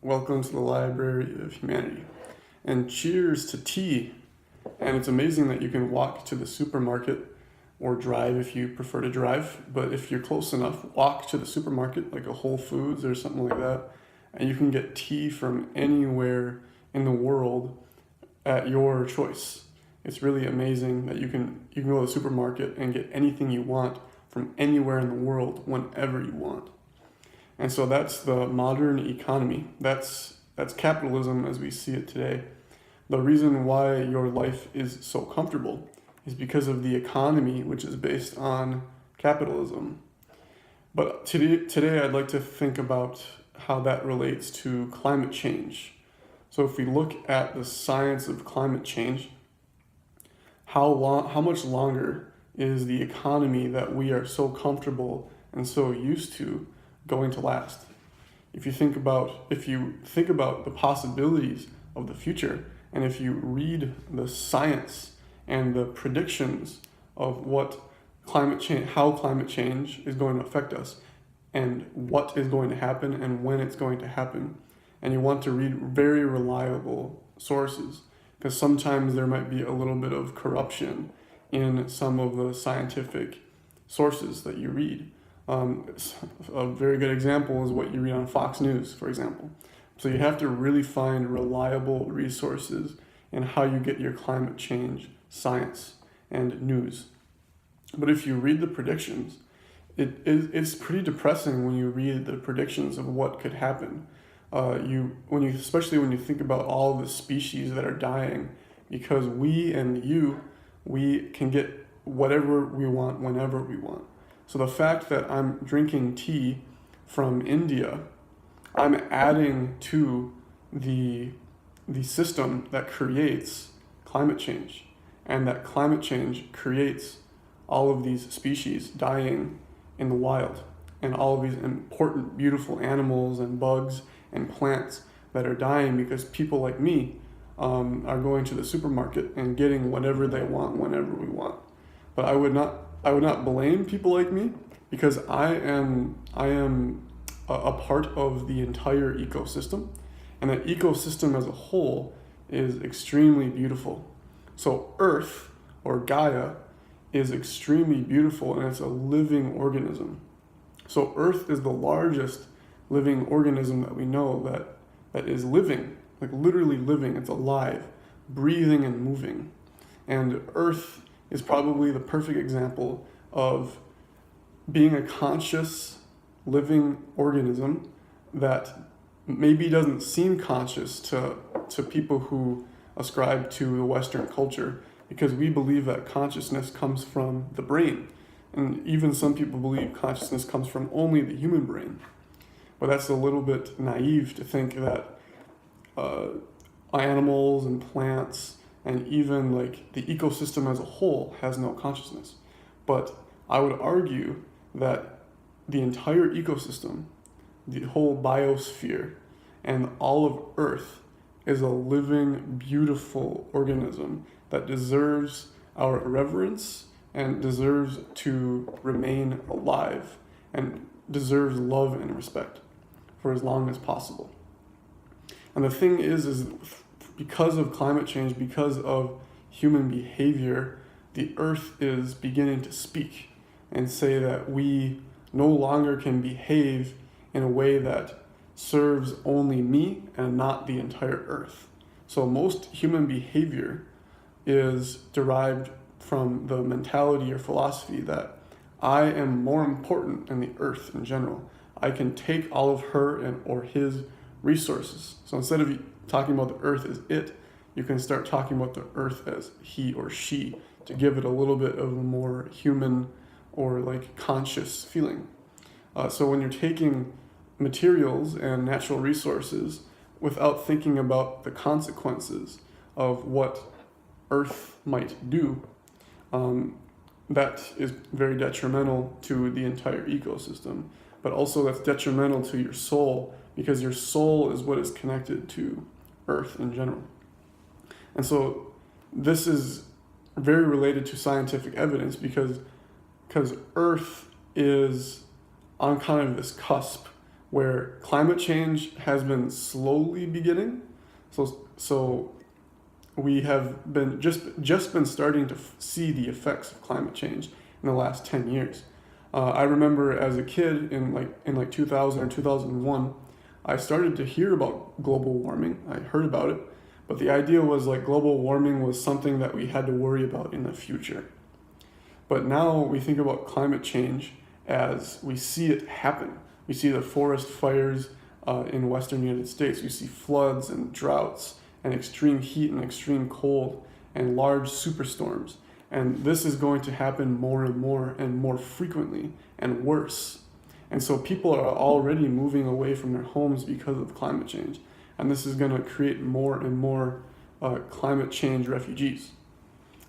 Welcome to the Library of Humanity. And cheers to tea. And it's amazing that you can walk to the supermarket or drive if you prefer to drive. But if you're close enough, walk to the supermarket, like a Whole Foods or something like that, and you can get tea from anywhere in the world at your choice. It's really amazing that you can go to the supermarket and get anything you want from anywhere in the world whenever you want. And so that's the modern economy. That's capitalism as we see it today. The reason why your life is so comfortable is because of the economy, which is based on capitalism. But today I'd like to think about how that relates to climate change. So if we look at the science of climate change, how much longer is the economy that we are so comfortable and so used to going to last? If you think about the possibilities of the future, and if you read the science and the predictions of what climate change, how climate change is going to affect us, and what is going to happen and when it's going to happen, and you want to read very reliable sources, because sometimes there might be a little bit of corruption in some of the scientific sources that you read. A very good example is what you read on Fox News, for example. So you have to really find reliable resources in how you get your climate change science and news. But if you read the predictions, it's pretty depressing when you read the predictions of what could happen. Especially when you think about all the species that are dying, because we can get whatever we want whenever we want. So the fact that I'm drinking tea from India, I'm adding to the system that creates climate change, and that climate change creates all of these species dying in the wild, and all of these important, beautiful animals and bugs and plants that are dying because people like me are going to the supermarket and getting whatever they want whenever we want. But I would not blame people like me, because I am a part of the entire ecosystem, and that ecosystem as a whole is extremely beautiful. So Earth, or Gaia, is extremely beautiful, and it's a living organism. So Earth is the largest living organism that we know that is living, like literally living. It's alive, breathing and moving. And Earth is probably the perfect example of being a conscious living organism that maybe doesn't seem conscious to people who ascribe to the Western culture, because we believe that consciousness comes from the brain. And even some people believe consciousness comes from only the human brain. But that's a little bit naive to think that animals and plants and even like the ecosystem as a whole has no consciousness. But I would argue that the entire ecosystem, the whole biosphere, and all of Earth is a living, beautiful organism that deserves our reverence and deserves to remain alive and deserves love and respect for as long as possible. And the thing is because of climate change, because of human behavior, the Earth is beginning to speak and say that we no longer can behave in a way that serves only me and not the entire Earth. So most human behavior is derived from the mentality or philosophy that I am more important than the Earth in general. I can take all of her or his resources. So instead of talking about the Earth as it, you can start talking about the Earth as he or she, to give it a little bit of a more human or like conscious feeling. So when you're taking materials and natural resources without thinking about the consequences of what Earth might do, that is very detrimental to the entire ecosystem. But also that's detrimental to your soul, because your soul is what is connected to Earth in general. And so this is very related to scientific evidence, because Earth is on kind of this cusp where climate change has been slowly beginning. So we have been just been starting to see the effects of climate change in the last 10 years. I remember as a kid in like 2000 or 2001, I started to hear about global warming. I heard about it, but the idea was like global warming was something that we had to worry about in the future. But now we think about climate change as we see it happen. We see the forest fires in Western United States. We see floods and droughts and extreme heat and extreme cold and large superstorms. And this is going to happen more and more frequently and worse. And so people are already moving away from their homes because of climate change. And this is going to create more and more climate change refugees.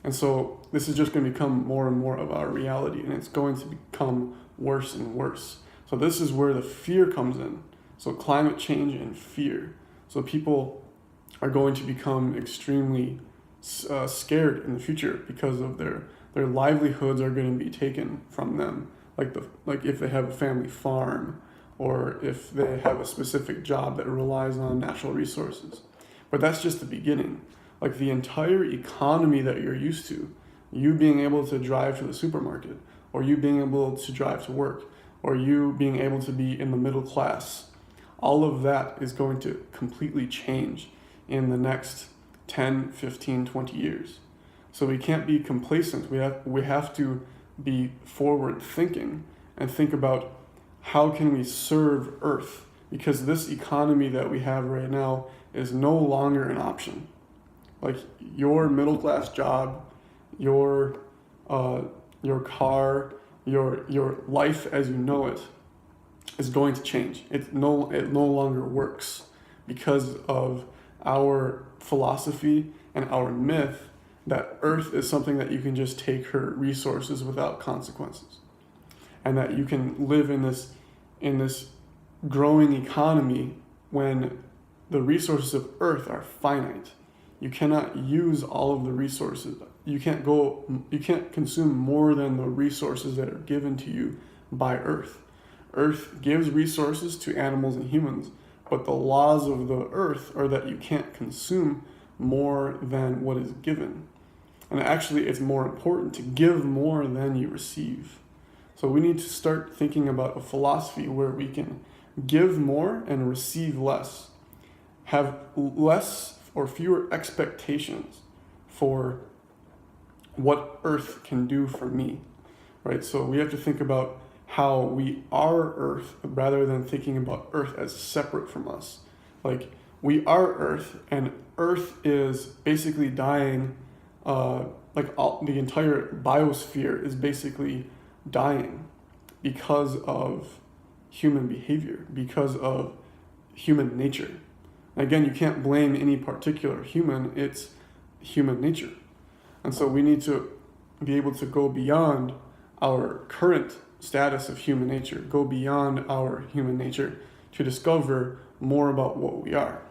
And so this is just going to become more and more of our reality, and it's going to become worse and worse. So this is where the fear comes in. So climate change and fear. So people are going to become extremely scared in the future because of their livelihoods are going to be taken from them. Like if they have a family farm, or if they have a specific job that relies on natural resources. But that's just the beginning. Like the entire economy that you're used to, you being able to drive to the supermarket, or you being able to drive to work, or you being able to be in the middle class, all of that is going to completely change in the next 10, 15, 20 years. So we can't be complacent. We have to be forward thinking and think about how can we serve Earth, because this economy that we have right now is no longer an option. Like your middle class job, your car, your life as you know it is going to change. It no longer works because of our philosophy and our myth that Earth is something that you can just take her resources without consequences, and that you can live in this growing economy when the resources of Earth are finite. You cannot use all of the resources. You can't consume more than the resources that are given to you by Earth. Earth gives resources to animals and humans, but the laws of the Earth are that you can't consume more than what is given. And actually, it's more important to give more than you receive. So we need to start thinking about a philosophy where we can give more and receive less. Have less or fewer expectations for what Earth can do for me, right? So we have to think about how we are Earth rather than thinking about Earth as separate from us. Like we are Earth, and Earth is basically dying. The entire biosphere is basically dying because of human behavior, because of human nature. Again, you can't blame any particular human, it's human nature. And so we need to be able to go beyond our current status of human nature, go beyond our human nature to discover more about what we are.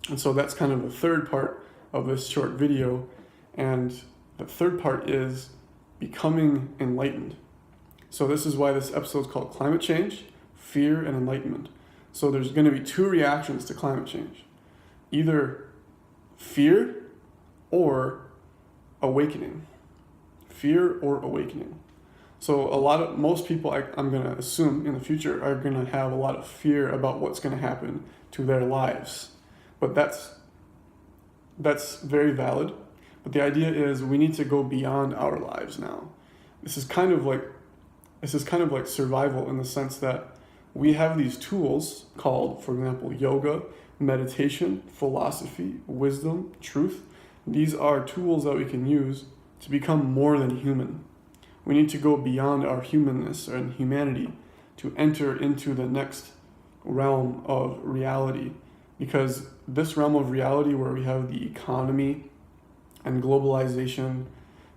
And so that's kind of the third part of this short video. And the third part is becoming enlightened. So this is why this episode is called Climate Change, Fear, and Enlightenment. So there's going to be two reactions to climate change. Either fear or awakening. Fear or awakening. So most people, I'm going to assume in the future, are going to have a lot of fear about what's going to happen to their lives. But that's very valid. But the idea is we need to go beyond our lives now. This is kind of like survival in the sense that we have these tools called, for example, yoga, meditation, philosophy, wisdom, truth. These are tools that we can use to become more than human. We need to go beyond our humanness and humanity to enter into the next realm of reality, because this realm of reality where we have the economy and globalization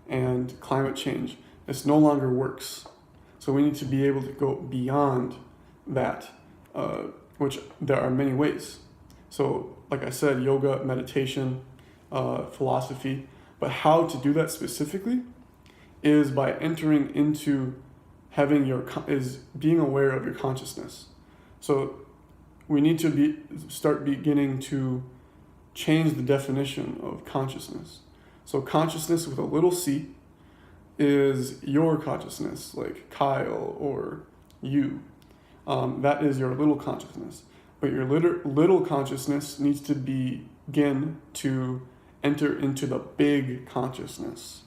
and climate change, this no longer works. So we need to be able to go beyond that, which there are many ways. So like I said, yoga, meditation, philosophy, but how to do that specifically is by entering into being aware of your consciousness. So we need to start beginning to change the definition of consciousness. So consciousness with a little c is your consciousness, like Kyle or you. That is your little consciousness. But your little consciousness needs to begin to enter into the big consciousness.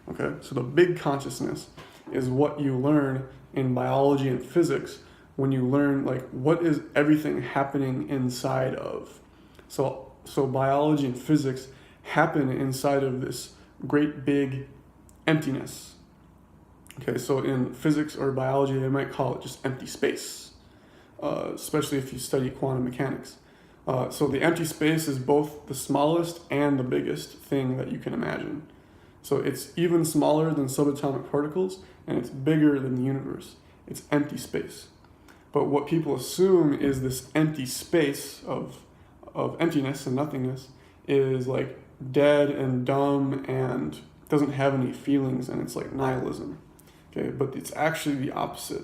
Okay? So the big consciousness is what you learn in biology and physics when you learn, like, what is everything happening inside of. So biology and physics happen inside of this great big emptiness. Okay, so in physics or biology, they might call it just empty space, especially if you study quantum mechanics. So the empty space is both the smallest and the biggest thing that you can imagine. So it's even smaller than subatomic particles, and it's bigger than the universe. It's empty space. But what people assume is this empty space of emptiness and nothingness is like dead and dumb and doesn't have any feelings, and it's like nihilism. Okay, but it's actually the opposite.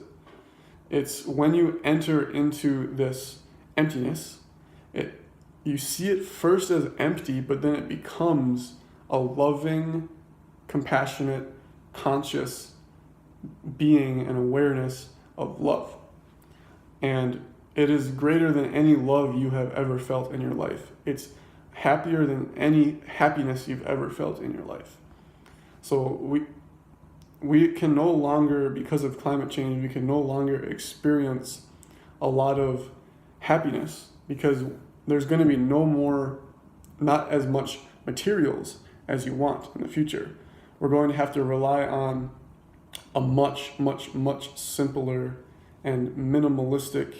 It's when you enter into this emptiness, you see it first as empty, but then it becomes a loving, compassionate, conscious being and awareness of love. And it is greater than any love you have ever felt in your life. It's happier than any happiness you've ever felt in your life. So we can no longer, because of climate change, we can no longer experience a lot of happiness because there's going to be not as much materials as you want in the future. We're going to have to rely on a much, much, much simpler and minimalistic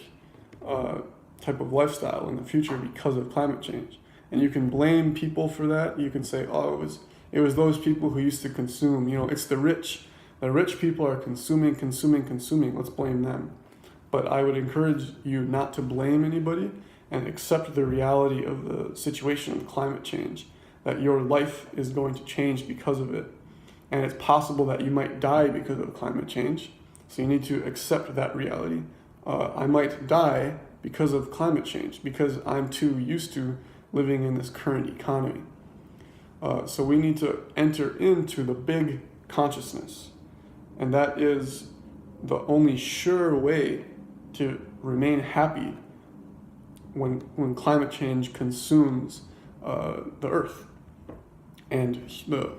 type of lifestyle in the future because of climate change. And you can blame people for that. You can say, oh, it was those people who used to consume. It's the rich. The rich people are consuming. Let's blame them. But I would encourage you not to blame anybody and accept the reality of the situation of climate change, that your life is going to change because of it. And it's possible that you might die because of climate change. So you need to accept that reality. I might die because of climate change because I'm too used to living in this current economy. So we need to enter into the big consciousness. And that is the only sure way to remain happy when climate change consumes the earth and the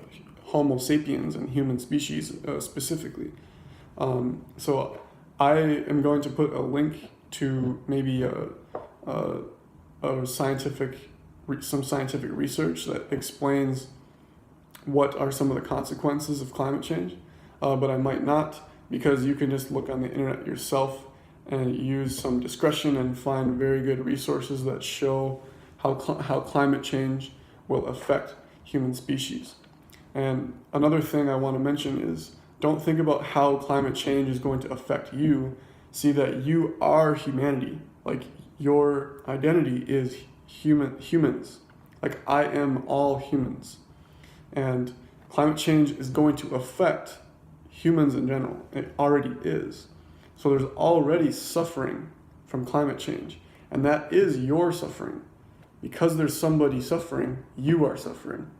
Homo sapiens and human species specifically. So I am going to put a link to maybe some scientific research that explains what are some of the consequences of climate change, but I might not, because you can just look on the internet yourself and use some discretion and find very good resources that show how climate change will affect human species. And another thing I want to mention is, don't think about how climate change is going to affect you. See that you are humanity. Like, your identity is humans. Like, I am all humans. And climate change is going to affect humans in general. It already is. So there's already suffering from climate change. And that is your suffering. Because there's somebody suffering, you are suffering.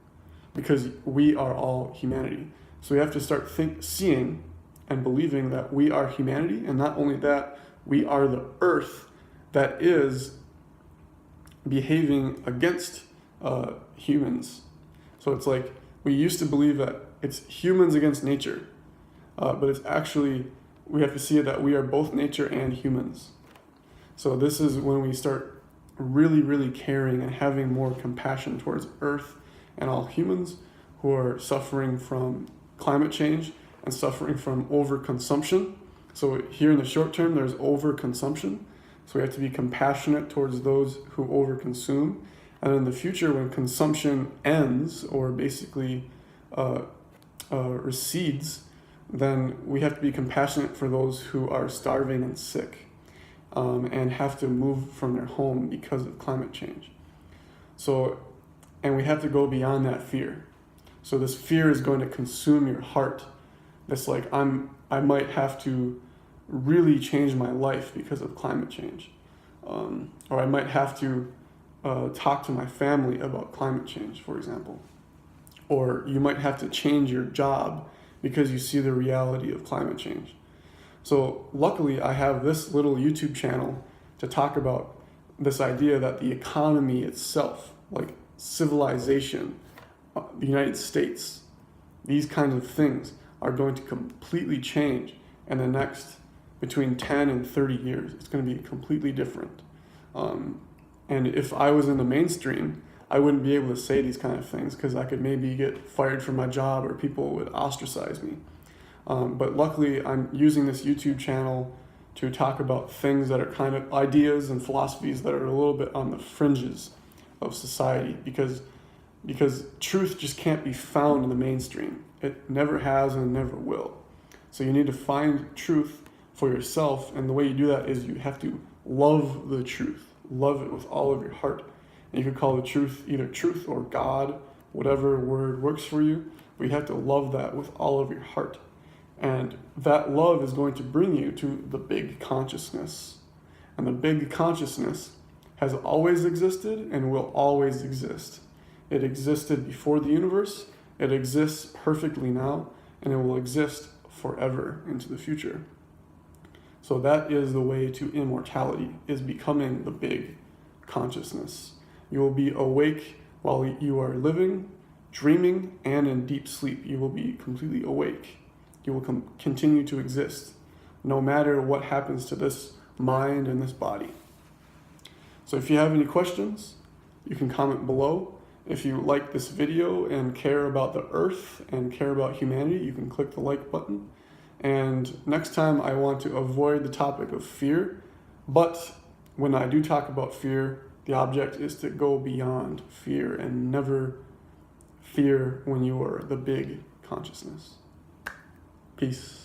Because we are all humanity. So we have to start seeing and believing that we are humanity, and not only that, we are the earth that is behaving against humans. So it's like, we used to believe that it's humans against nature, but it's actually, we have to see that we are both nature and humans. So this is when we start really, really caring and having more compassion towards earth and all humans who are suffering from climate change and suffering from overconsumption. So here in the short term, there's overconsumption. So we have to be compassionate towards those who overconsume. And in the future, when consumption ends or basically recedes, then we have to be compassionate for those who are starving and sick and have to move from their home because of climate change. So, and we have to go beyond that fear. So this fear is going to consume your heart. That's like, I might have to really change my life because of climate change. or I might have to talk to my family about climate change, for example. Or you might have to change your job because you see the reality of climate change. So luckily, I have this little YouTube channel to talk about this idea that the economy itself, like civilization, the United States, these kinds of things are going to completely change in the next between 10 and 30 years. It's going to be completely different. And if I was in the mainstream, I wouldn't be able to say these kind of things because I could maybe get fired from my job or people would ostracize me. But luckily, I'm using this YouTube channel to talk about things that are kind of ideas and philosophies that are a little bit on the fringes of society because truth just can't be found in the mainstream. It never has and never will. So you need to find truth for yourself, and the way you do that is you have to love the truth. Love it with all of your heart. And you could call the truth either truth or God, whatever word works for you, but you have to love that with all of your heart. And that love is going to bring you to the big consciousness. And the big consciousness has always existed and will always exist. It existed before the universe, it exists perfectly now, and it will exist forever into the future. So that is the way to immortality, is becoming the big consciousness. You will be awake while you are living, dreaming, and in deep sleep. You will be completely awake. You will continue to exist, no matter what happens to this mind and this body. So if you have any questions, you can comment below. If you like this video and care about the earth and care about humanity, you can click the like button. And next time I want to avoid the topic of fear, but when I do talk about fear, the object is to go beyond fear and never fear when you are the big consciousness. Peace.